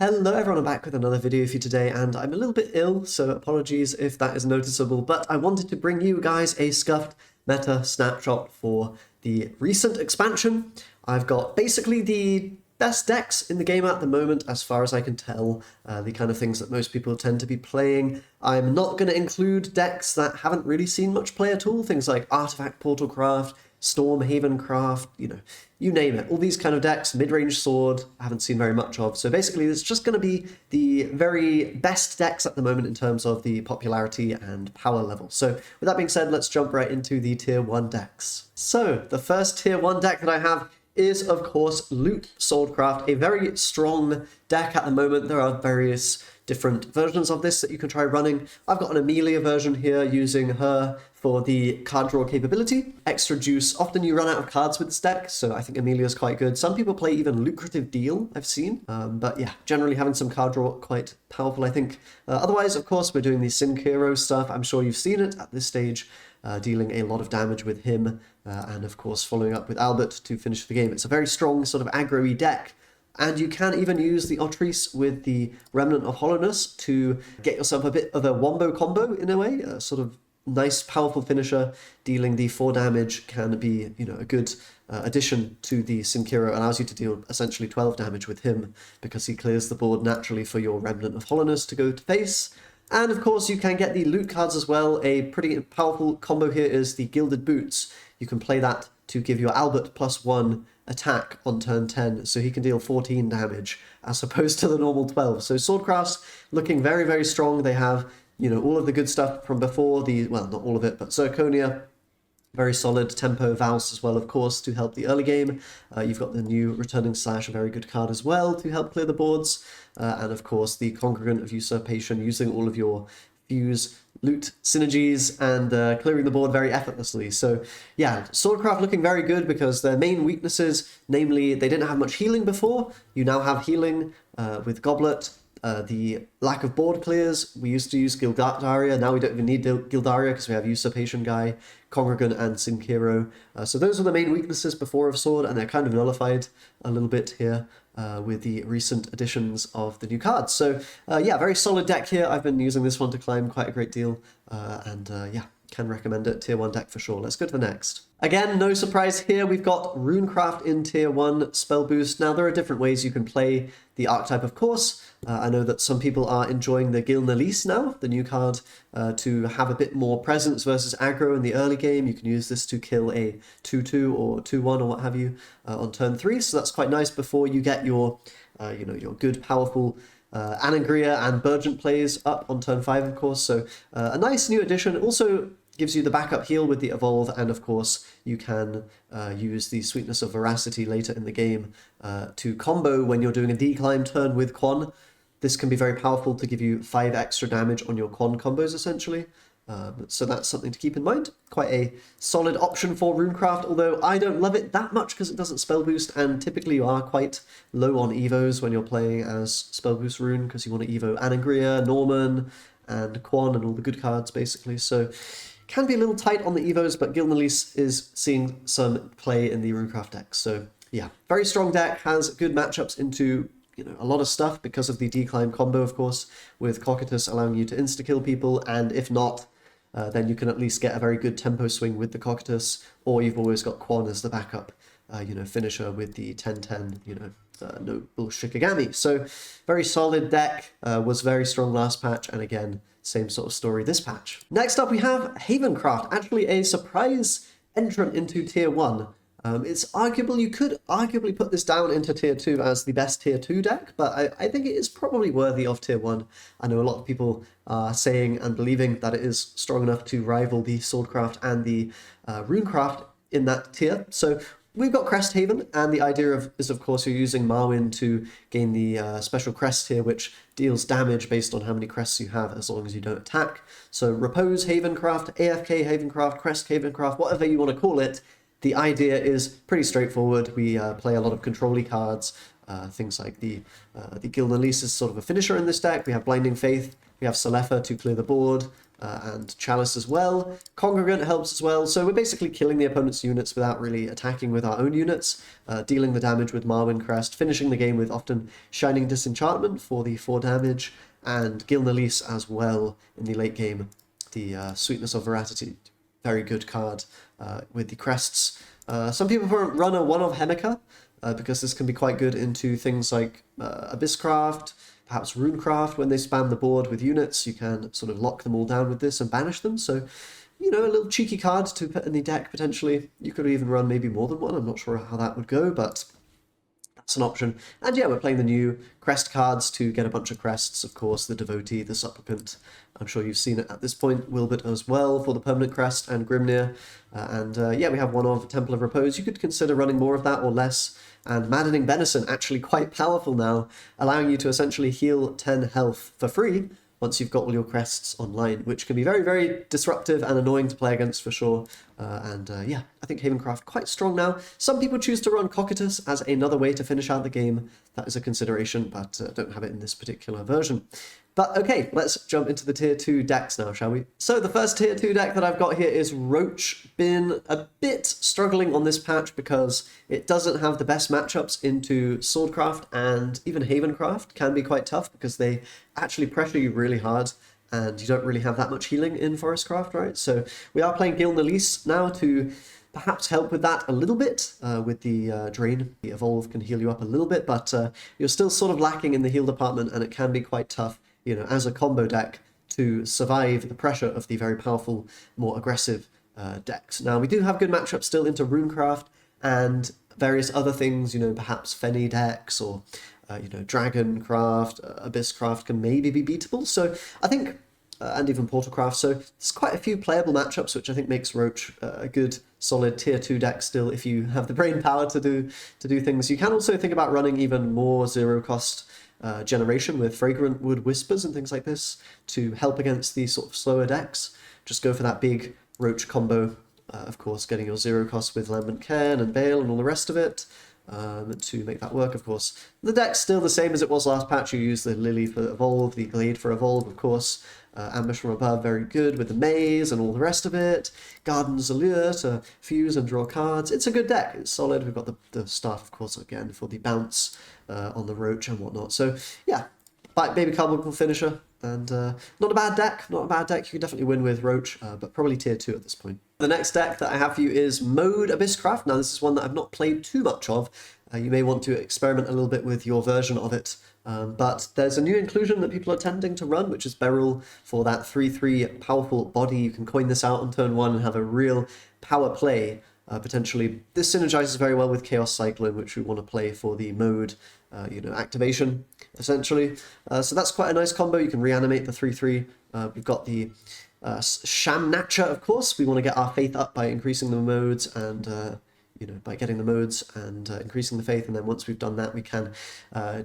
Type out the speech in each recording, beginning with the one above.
Hello everyone, I'm back with another video for you today, and I'm a little bit ill, so apologies if that is noticeable, but I wanted to bring you guys a Scuffed meta snapshot for the recent expansion. I've got basically the best decks in the game at the moment, as far as I can tell, the kind of things that most people tend to be playing. I'm not going to include decks that haven't really seen much play at all, things like Artifact, Portalcraft, Storm, Havencraft, you name it. All these kind of decks, mid-range sword, I haven't seen very much of. So basically, it's just going to be the very best decks at the moment in terms of the popularity and power level. So with that being said, let's jump right into the Tier 1 decks. So the first Tier 1 deck that I have is, of course, Loot Swordcraft, a very strong deck at the moment. There are various different versions of this that you can try running. I've got an Amelia version here using her for the card draw capability. Extra juice. Often you run out of cards with this deck, so I think Amelia's quite good. Some people play even Lucrative Deal, I've seen. But yeah, generally having some card draw quite powerful, I think. Otherwise, of course, we're doing the Syncero stuff. I'm sure you've seen it at this stage, dealing a lot of damage with him, and of course following up with Albert to finish the game. It's a very strong sort of aggro-y deck. And you can even use the Otris with the Remnant of Hollowness to get yourself a bit of a wombo combo in a way, a sort of nice, powerful finisher. Dealing the 4 damage can be, a good addition to the Syncero. Allows you to deal essentially 12 damage with him because he clears the board naturally for your Remnant of Hollowness to go to face. And of course, you can get the loot cards as well. A pretty powerful combo here is the Gilded Boots. You can play that to give your Albert +1 attack on turn 10, so he can deal 14 damage as opposed to the normal 12. So Swordcraft's looking very, very strong. They have, all of the good stuff from before, well, not all of it, but Zirconia, very solid. Tempo, Vows as well, of course, to help the early game. You've got the new Returning Slash, a very good card as well to help clear the boards. And of course, the Congregant of Usurpation, using all of your fuse loot synergies and clearing the board very effortlessly. So yeah, Swordcraft looking very good because their main weaknesses, namely they didn't have much healing before. You now have healing with Goblet. The lack of board clears. We used to use Gildaria, now we don't even need Gildaria because we have Usurpation Guy, Congregant, and Syncero. So those were the main weaknesses before of Sword, and they're kind of nullified a little bit here with the recent additions of the new cards. So yeah, very solid deck here. I've been using this one to climb quite a great deal, and yeah, can recommend it. Tier 1 deck for sure. Let's go to the next. Again, no surprise here, we've got Runecraft in Tier 1 spell boost. Now, there are different ways you can play the archetype, of course. I know that some people are enjoying the Gilnalise now, the new card, to have a bit more presence versus aggro in the early game. You can use this to kill a 2-2 or 2-1 or what have you on turn 3, so that's quite nice before you get your, your good, powerful Anangria and Burgent plays up on turn 5, of course. So a nice new addition. Also gives you the backup heal with the Evolve, and of course you can use the Sweetness of Veracity later in the game to combo when you're doing a decline turn with Quan. This can be very powerful to give you 5 extra damage on your Quan combos, essentially. So that's something to keep in mind. Quite a solid option for Runecraft, although I don't love it that much because it doesn't spell boost, and typically you are quite low on evos when you're playing as spell boost Rune because you want to evo Anangria, Norman, and Quan, and all the good cards, basically. So can be a little tight on the evos, but Gilnalise is seeing some play in the Runecraft deck. So yeah, very strong deck, has good matchups into a lot of stuff because of the decline combo, of course, with Cocytus allowing you to insta-kill people, and if not, then you can at least get a very good tempo swing with the Cocytus, or you've always got Quan as the backup, finisher with the 10-10, no bullshikigami. So very solid deck, was very strong last patch, and again, same sort of story this patch. Next up, we have Havencraft, actually a surprise entrant into Tier 1. It's arguable, you could arguably put this down into Tier 2 as the best Tier 2 deck, but I think it is probably worthy of Tier 1. I know a lot of people are saying and believing that it is strong enough to rival the Swordcraft and the Runecraft in that tier. So we've got Crest Haven, and the idea is, of course, you're using Marwyn to gain the special crest here, which deals damage based on how many crests you have, as long as you don't attack. So Repose Havencraft, AFK Havencraft, Crest Havencraft, whatever you want to call it, the idea is pretty straightforward. We play a lot of control-y cards, things like the Gilnalise is sort of a finisher in this deck. We have Blinding Faith, we have Salefa to clear the board, and Chalice as well. Congregant helps as well, so we're basically killing the opponent's units without really attacking with our own units, dealing the damage with Marwyn Crest, finishing the game with often Shining Disenchantment for the 4 damage, and Gilnelis as well in the late game. The Sweetness of Veracity, very good card with the crests. Some people run a 1 of Hemika, because this can be quite good into things like Abysscraft, perhaps Runecraft. When they spam the board with units, you can sort of lock them all down with this and banish them. So, you know, a little cheeky card to put in the deck potentially. You could even run maybe more than one. I'm not sure how that would go, but that's an option. And yeah, we're playing the new crest cards to get a bunch of crests. Of course, the Devotee, the Supplicant. I'm sure you've seen it at this point. Wilbert as well for the permanent crest, and Grimnir. Yeah, we have 1 of Temple of Repose. You could consider running more of that or less. And Maddening Benison, actually quite powerful now, allowing you to essentially heal 10 health for free once you've got all your crests online, which can be very, very disruptive and annoying to play against for sure. Yeah, I think Havencraft quite strong now. Some people choose to run Cocytus as another way to finish out the game. That is a consideration, but don't have it in this particular version. But okay, let's jump into the tier 2 decks now, shall we? So the first tier 2 deck that I've got here is Roach. Been a bit struggling on this patch because it doesn't have the best matchups into Swordcraft, and even Havencraft can be quite tough because they actually pressure you really hard and you don't really have that much healing in Forestcraft, right? So we are playing Gilnelis now to perhaps help with that a little bit with the Drain. The Evolve can heal you up a little bit, but you're still sort of lacking in the heal department, and it can be quite tough, you know, as a combo deck to survive the pressure of the very powerful, more aggressive decks. Now, we do have good matchups still into Runecraft and various other things, you know, perhaps Fenny decks or, you know, Dragoncraft, Abysscraft can maybe be beatable. So I think, and even Portalcraft, so there's quite a few playable matchups, which I think makes Roach a good, solid tier 2 deck still if you have the brain power to do things. You can also think about running even more zero-cost generation with Fragrant Wood Whispers and things like this to help against these sort of slower decks. Just go for that big Roach combo, of course, getting your zero cost with Lambent Cairn and Bale and all the rest of it to make that work, of course. The deck's still the same as it was last patch. You use the Lily for Evolve, the Glade for Evolve, of course. Ambush from Above, very good with the Maze and all the rest of it. Garden's Allure to fuse and draw cards. It's a good deck. It's solid. We've got the Staff, of course, again, for the bounce on the Roach and whatnot. So, yeah, Baby Carbuncle Finisher. And not a bad deck. Not a bad deck. You can definitely win with Roach, but probably tier 2 at this point. The next deck that I have for you is Mode Abysscraft. Now, this is one that I've not played too much of. You may want to experiment a little bit with your version of it. But there's a new inclusion that people are tending to run, which is Beryl for that 3/3 powerful body. You can coin this out on turn 1 and have a real power play, potentially. This synergizes very well with Chaos Cyclone, which we want to play for the mode, you know, activation, essentially. So that's quite a nice combo. You can reanimate the 3/3. We've got the Sham Natcha, of course. We want to get our faith up by increasing the modes and you know, by getting the modes and increasing the faith, and then once we've done that, we can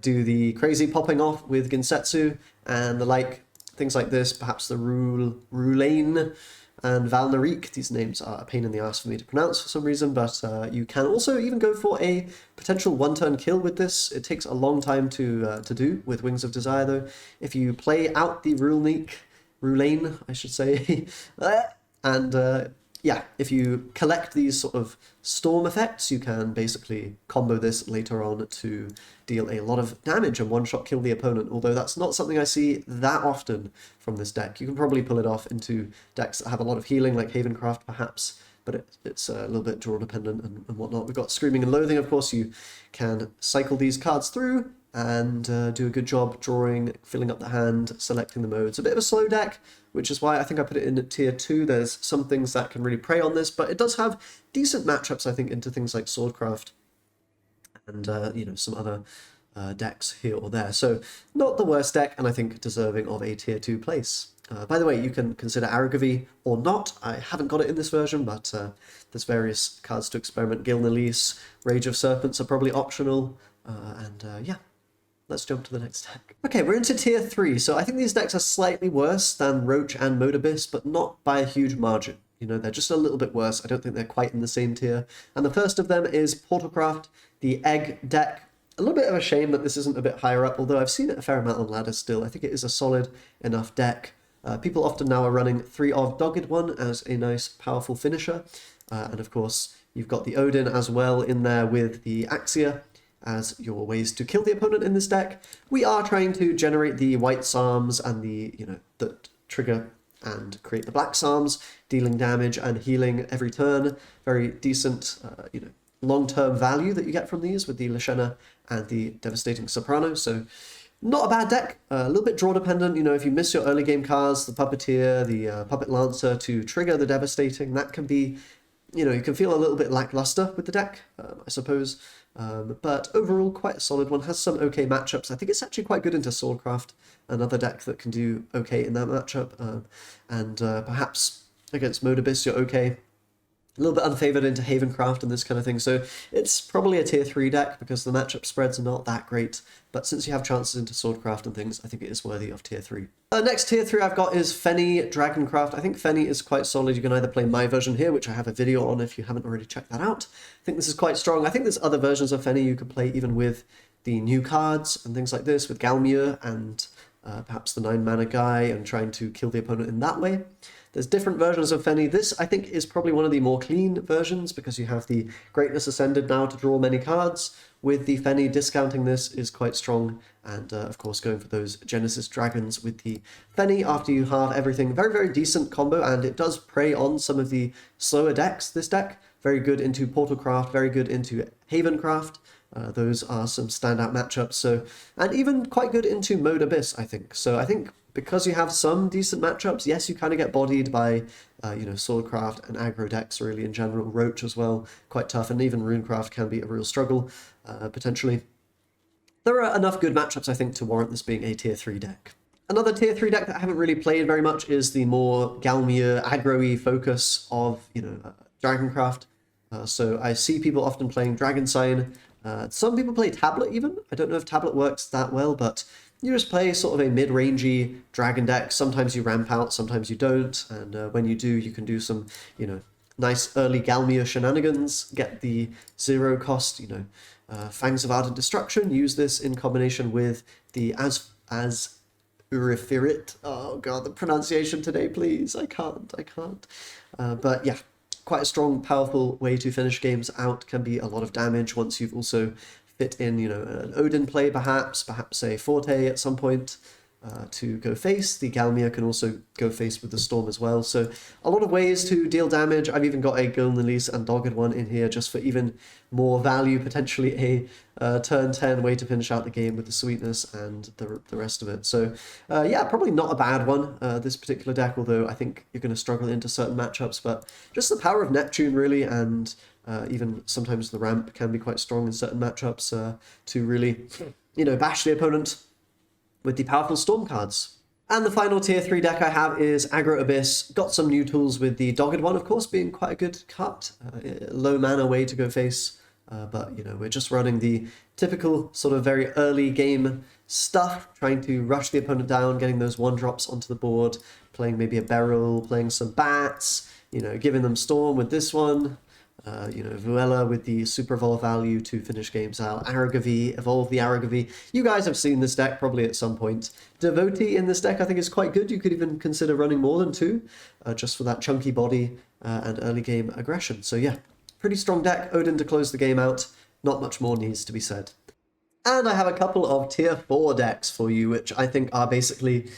do the crazy popping off with Ginsetsu and the like, things like this, perhaps the Rulain and Valnarik. These names are a pain in the ass for me to pronounce for some reason, but you can also even go for a potential one-turn kill with this. It takes a long time to do with Wings of Desire, though. If you play out the Rulain, I should say, and yeah, if you collect these sort of storm effects, you can basically combo this later on to deal a lot of damage and one-shot kill the opponent, although that's not something I see that often from this deck. You can probably pull it off into decks that have a lot of healing, like Havencraft perhaps, but it's a little bit draw-dependent and whatnot. We've got Screaming and Loathing, of course. You can cycle these cards through and do a good job drawing, filling up the hand, selecting the modes. A bit of a slow deck, which is why I think I put it in at tier 2. There's some things that can really prey on this, but it does have decent matchups, I think, into things like Swordcraft and, you know, some other decks here or there. So not the worst deck, and I think deserving of a tier 2 place. By the way, you can consider Aragavy or not. I haven't got it in this version, but there's various cards to experiment. Gilnelis, Rage of Serpents are probably optional, and yeah. Let's jump to the next deck. Okay, we're into tier 3, so I think these decks are slightly worse than Roach and Mode Abyss, but not by a huge margin. You know, they're just a little bit worse. I don't think they're quite in the same tier. And the first of them is Portalcraft, the Egg deck. A little bit of a shame that this isn't a bit higher up, although I've seen it a fair amount on ladder still. I think it is a solid enough deck. People often now are running 3 of Dogged One as a nice, powerful finisher. And of course, you've got the Odin as well in there with the Axia as your ways to kill the opponent in this deck. We are trying to generate the white Psalms and the, that trigger and create the black Psalms, dealing damage and healing every turn. Very decent, long-term value that you get from these with the Lashena and the Devastating Soprano. So not a bad deck, a little bit draw dependent. If you miss your early game cards, the Puppeteer, the Puppet Lancer to trigger the Devastating, that can be, you can feel a little bit lackluster with the deck, I suppose. But overall, quite a solid one. Has some okay matchups. I think it's actually quite good into Swordcraft, another deck that can do okay in that matchup. And perhaps against Mode Abyss, you're okay. A little bit unfavored into Havencraft and this kind of thing. So it's probably a tier 3 deck because the matchup spreads are not that great. But since you have chances into Swordcraft and things, I think it is worthy of tier 3. Next tier 3 I've got is Fenny Dragoncraft. I think Fenny is quite solid. You can either play my version here, which I have a video on if you haven't already checked that out. I think this is quite strong. I think there's other versions of Fenny you could play even with the new cards and things like this, with Galmure and perhaps the 9-mana guy and trying to kill the opponent in that way. There's different versions of Fenny. This, I think, is probably one of the more clean versions because you have the Greatness Ascended now to draw many cards. With the Fenny, discounting this is quite strong. And, of course, going for those Genesis Dragons with the Fenny after you halve everything. Very, very decent combo, and it does prey on some of the slower decks, this deck. Very good into Portalcraft, very good into Havencraft. Those are some standout matchups. So, and even quite good into Mode Abyss, I think. So I think because you have some decent matchups, yes, you kind of get bodied by, Swordcraft and aggro decks really in general. Roach as well, quite tough, and even Runecraft can be a real struggle, potentially. There are enough good matchups, I think, to warrant this being a tier 3 deck. Another tier 3 deck that I haven't really played very much is the more Galmure, aggro-y focus of, Dragoncraft. So I see people often playing Dragon Sign. Some people play Tablet even. I don't know if Tablet works that well, but you just play sort of a mid-rangey dragon deck. Sometimes you ramp out, sometimes you don't. And when you do, you can do some, nice early Galmure shenanigans. Get the 0 cost, Fangs of Ardent Destruction. Use this in combination with the as Urifirit. Oh god, the pronunciation today, please. I can't. But yeah, quite a strong, powerful way to finish games out. Can be a lot of damage once you've also fit in, an Odin play perhaps a Forte at some point to go face. The Galmure can also go face with the Storm as well. So a lot of ways to deal damage. I've even got a Golden Release and Dogged One in here just for even more value, potentially a turn 10 way to finish out the game with the sweetness and the rest of it. So yeah, probably not a bad one, this particular deck, although I think you're going to struggle into certain matchups. But just the power of Neptune really, and even sometimes the ramp can be quite strong in certain matchups to really, bash the opponent with the powerful Storm cards. And the final tier 3 deck I have is Aggro Abyss. Got some new tools with the Dogged One, of course, being quite a good cut. Low mana way to go face. But, we're just running the typical sort of very early game stuff, trying to rush the opponent down, getting those 1-drops onto the board, playing maybe a Beryl, playing some Bats, giving them Storm with this one. Vuela with the Super Evolve value to finish games out. Aragavi, evolve the Aragavi. You guys have seen this deck probably at some point. Devotee in this deck I think is quite good. You could even consider running more than 2, just for that chunky body and early game aggression. So yeah, pretty strong deck. Odin to close the game out. Not much more needs to be said. And I have a couple of tier 4 decks for you, which I think are basically,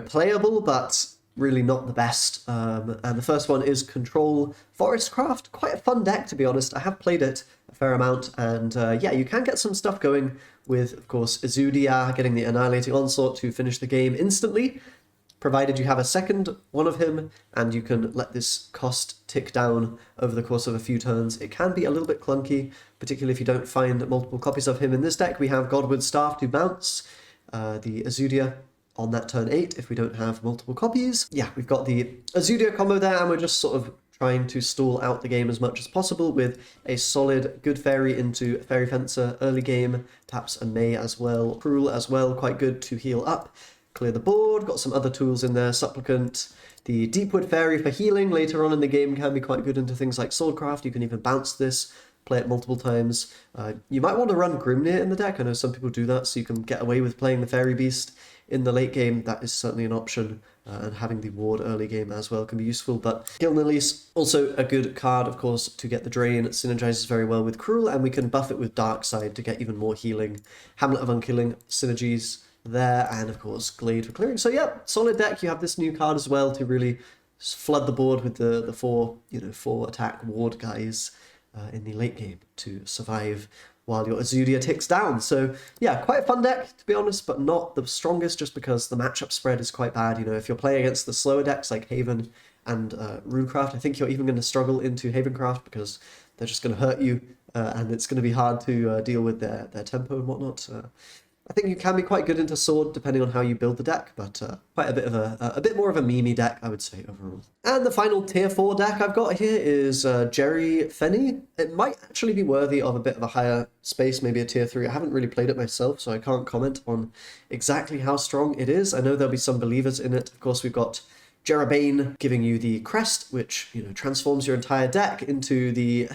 playable, but really not the best. And the first one is Control Forestcraft. Quite a fun deck, to be honest. I have played it a fair amount, and yeah, you can get some stuff going with, of course, Izudia getting the Annihilating Onslaught to finish the game instantly, provided you have a second one of him, and you can let this cost tick down over the course of a few turns. It can be a little bit clunky, particularly if you don't find multiple copies of him. In this deck, we have Godwood Staff to bounce the Izudia on that turn 8 if we don't have multiple copies. Yeah, we've got the Izudia combo there, and we're just sort of trying to stall out the game as much as possible with a solid good fairy into Fairy Fencer early game, taps a May as well, Cruel as well, quite good to heal up, clear the board. Got some other tools in there, Supplicant, the Deepwood Fairy for healing later on in the game can be quite good into things like Swordcraft. You can even bounce this, play it multiple times. You might want to run Grimnir in the deck. I know some people do that, so you can get away with playing the Fairy Beast in the late game, that is certainly an option. And having the ward early game as well can be useful. But Gilnelis, also a good card, of course, to get the drain. It synergizes very well with Cruel, and we can buff it with Dark Side to get even more healing. Hamlet of Unkilling synergies there, and of course Glade for clearing. So yeah, solid deck. You have this new card as well to really flood the board with the four attack ward guys in the late game to survive while your Azudia ticks down. So yeah, quite a fun deck, to be honest, but not the strongest just because the matchup spread is quite bad. You know, if you're playing against the slower decks like Haven and Runecraft, I think you're even going to struggle into Havencraft because they're just going to hurt you and it's going to be hard to deal with their tempo and whatnot. I think you can be quite good into Sword depending on how you build the deck, but quite a bit more of a memey deck, I would say, overall. And the final tier 4 deck I've got here is Jerry Fenny. It might actually be worthy of a bit of a higher space, maybe a tier 3. I haven't really played it myself, so I can't comment on exactly how strong it is. I know there'll be some believers in it. Of course, we've got Jerabane giving you the crest, which, you know, transforms your entire deck into the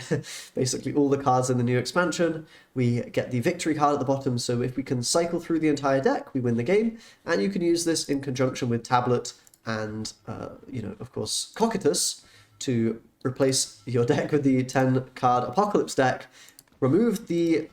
basically all the cards in the new expansion. We get the victory card at the bottom, so if we can cycle through the entire deck, we win the game. And you can use this in conjunction with Tablet and, of course, Cocytus to replace your deck with the 10-card Apocalypse deck. Remove the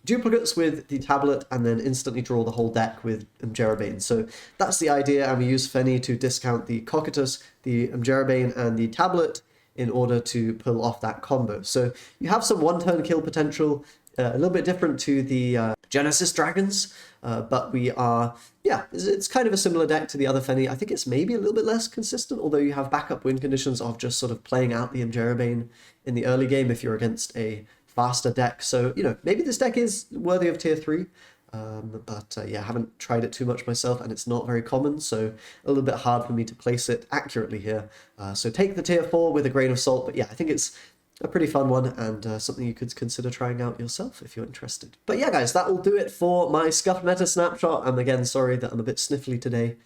duplicates with the Tablet, and then instantly draw the whole deck with Jerabane. So that's the idea, and we use Fenny to discount the Cocytus, the Jerabane, and the Tablet in order to pull off that combo. So you have some one-turn kill potential, a little bit different to the Genesis Dragons, but we are, it's kind of a similar deck to the other Fenny. I think it's maybe a little bit less consistent, although you have backup win conditions of just sort of playing out the Jerabane in the early game if you're against a faster deck. So, maybe this deck is worthy of tier 3, but I haven't tried it too much myself, and it's not very common, so a little bit hard for me to place it accurately here. So take the tier 4 with a grain of salt, but I think it's a pretty fun one, and something you could consider trying out yourself if you're interested. But yeah, guys, that will do it for my Scuffed Meta Snapshot. I'm again sorry that I'm a bit sniffly today,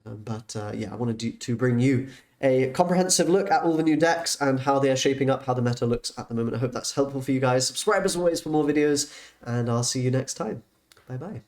but I wanted to bring you a comprehensive look at all the new decks and how they are shaping up, how the meta looks at the moment. I hope that's helpful for you guys. Subscribe as always for more videos, and I'll see you next time. Bye-bye.